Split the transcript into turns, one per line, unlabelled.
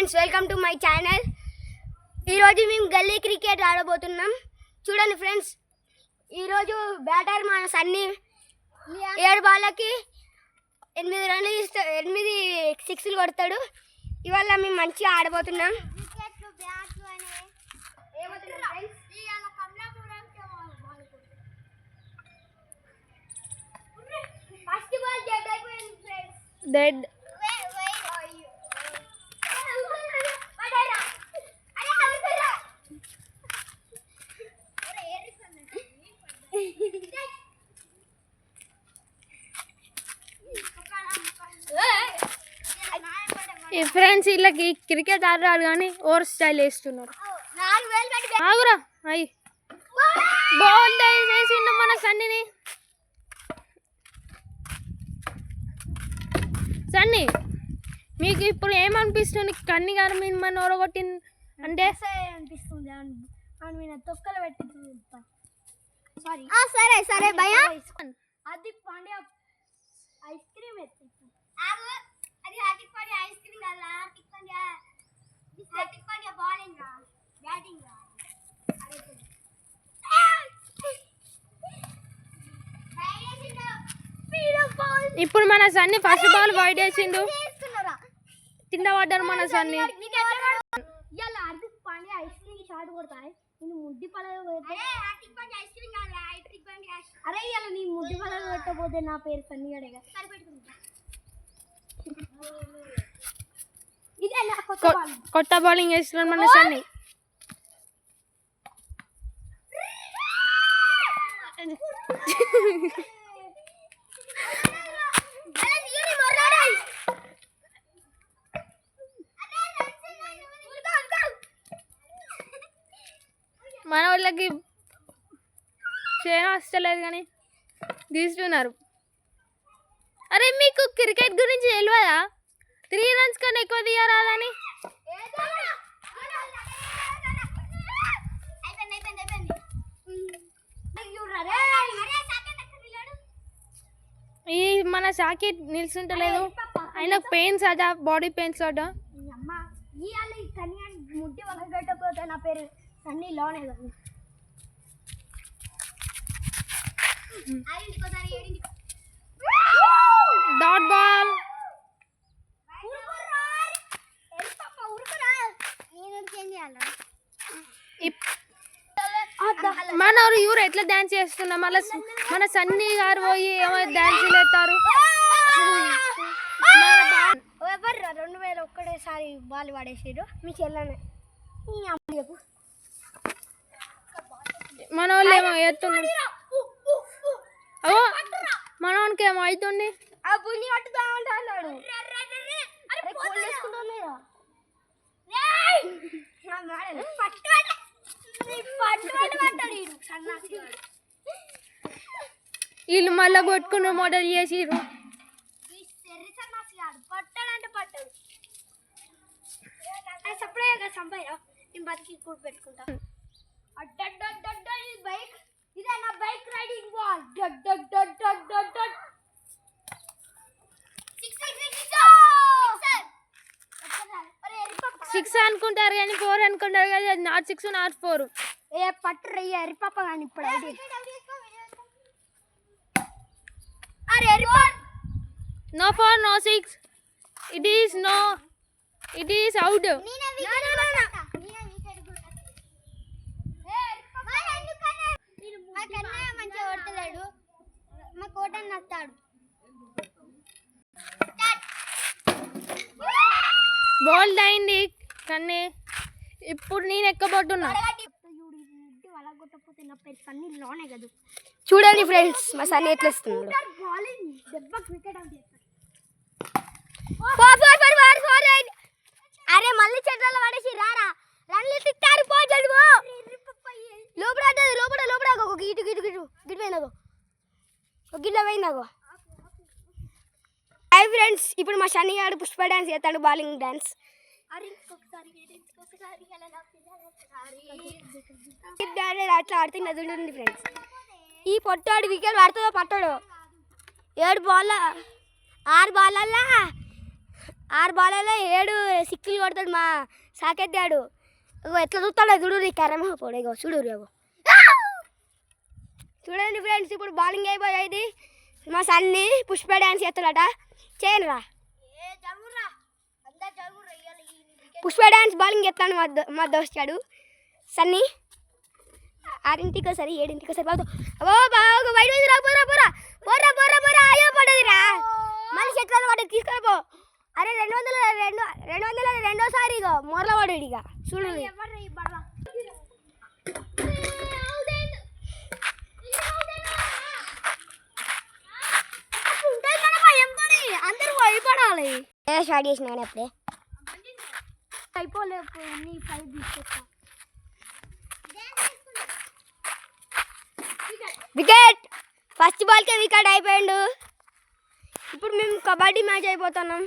Friends, welcome to my channel. ఈరోజు మేము గల్లీ క్రికెట్ ఆడబోతున్నాం. చూడండి ఫ్రెండ్స్, ఈరోజు బ్యాటర్ మన సన్నీ 7 బాళ్ళకి 8 రన్లు 8 సిక్స్లు కొడతాడు. ఇవాళ మేము మంచిగా ఆడబోతున్నాం. ఫస్ట్ బాల్ డెడ్ అయిపోయింది ఫ్రెండ్స్.
డెడ్. ఈ ఫ్రెండ్స్ వీళ్ళకి క్రికెట్ ఆడరాడు కానీ ఓవర్ స్టైల్ వేస్తున్నారు. ఆగురా అయ్యి బాల్ వేసిండు మన సన్నీని. సన్నీ, మీకు ఇప్పుడు ఏమనిపిస్తుంది? కన్ని గారు మిమ్మల్ని ఓడగొట్టింది అంటే
అనిపిస్తుంది. తొక్కలు పెట్టి సరే సరే భయ. అది పాండ్యా ఐస్ క్రీమ్ అది హార్దిక్ పాండ్యా ఐస్ క్రీమ్ కాదు. Hardik Pandya bowling batting.
ఇప్పుడు మన సన్ని ఫస్ట్ బాల్ వైడ్ వేసిండు, కింద పడ్డారు మన Sunny.
Hardik Pandya ice cream shot కొడతాయి. నేను ముడ్డి పలగా అరే ఇలా నీ ముడ్డి పలగా కొట్టకపోతే నా పేరు సన్ని గడేగా సరిపెట్టుకుంటా.
కొత్త బౌలింగ్ వేస్తున్నాడు మన సన్ని. మన వాళ్ళకి చేయడం వస్తలేదు కానీ తీస్తున్నారు. అరే మీకు క్రికెట్ గురించి తెలియదా? 3 runs కన్నా ఎక్కువ తీయరాదని. ఈ మన సాకిట్ నిల్చుంటలేదు, ఆయన పెయిన్స్ అట, బాడీ పెయిన్స్ అట.
ముడ్డి వల్ల పెట్టకపోతే నా పేరు సన్నీ లోనే కదా.
Dot ball. మన ఊరు ఎట్లా డాన్స్ చేస్తున్నా, మళ్ళీ మన సన్నీ గారు పోయి ఏమో డాన్స్ చేస్తారు.
ఎవరు 2000 ఒక్కటేసారి బాల్ పడేసారు మీ చెల్లెనే.
మన వాళ్ళు ఏమో ఎత్తున్నారు. మనకి ఏమో అవుతుంది. వీళ్ళు మళ్ళీ కొట్టుకున్న మోడల్ చేసిరు.
పట్టాడంటే పట్టాడు. సపరేట్గా సంపాయా నేను బతికి కూడా పెట్టుకుంటా. బైక్ ఇదే నా బైక్ రైడింగ్ బాల్.
సిక్స్ అనుకుంటారు కానీ 4 అనుకుంటారు కదా. Not 6 not 4.
ఏ పట్టు ఎరిపాప కానీ ఇప్పుడు
no 4 no 6. It is out.
మంచిగా కొడతలేడు, మా కోటని నస్తాడు.
బాల్ అయింది కానీ ఇప్పుడు నేను ఎక్కబోతున్నా.
చూడండి ఫ్రెండ్స్, మా సన్నీ ఎట్లా వస్తున్నాడు. అరే మళ్ళీ చెట్ల పడేసి రారా, రన్లు తిట్టారు. లోపల ఇటు పోయిందాగో, గిట్ల పోయిందాగో. హాయ్ ఫ్రెండ్స్, ఇప్పుడు మా సన్నీ గారు పుష్ప డాన్స్ చేస్తాడు, బౌలింగ్ డాన్స్. అట్లా ఆడుతున్నది చూడండి ఫ్రెండ్స్. ఈ పొట్టాడు వికెట్ పడుతుందో పట్టాడు. 6 బాళ్ళల్లో 6 బాలలో 7 సిక్స్లు కొడతాడు మా సాకెత్తాడు. ఇగో ఎట్లా చూస్తాడో చూడు నీ కర్రమ పోడు. ఇగో చూడు ఇగో చూడండి ఫ్రెండ్స్, ఇప్పుడు బౌలింగ్ అయిపోయేది. మా సన్ని పుష్ప డ్యాన్స్ చేస్తాడట, చేయనురా. పుష్ప డ్యాన్స్ బౌలింగ్ చేస్తాను మా దోస్తాడు సన్ని. 6ంటికి ఒకసారి 7ంటికి ఒకసారి బాగుతా. ఓ బాగా బయట రా, పోరా పోరా పోరా పోరా పోరా. అయ్యో పడ్డదిరా, మళ్ళీ చెట్ల పడ్డది, తీసుకొని పో. అరే 202 ఇగో మొరల పడ్డాడు. ఇక చూడు అందరూ భయపడాలి. స్టార్ట్ చేసినాడు అప్పుడే అయిపోలేదు. వికెట్, ఫస్ట్ బాల్కే వికెట్ అయిపోయిండు. ఇప్పుడు మేము కబడ్డీ మ్యాచ్ అయిపోతున్నాం.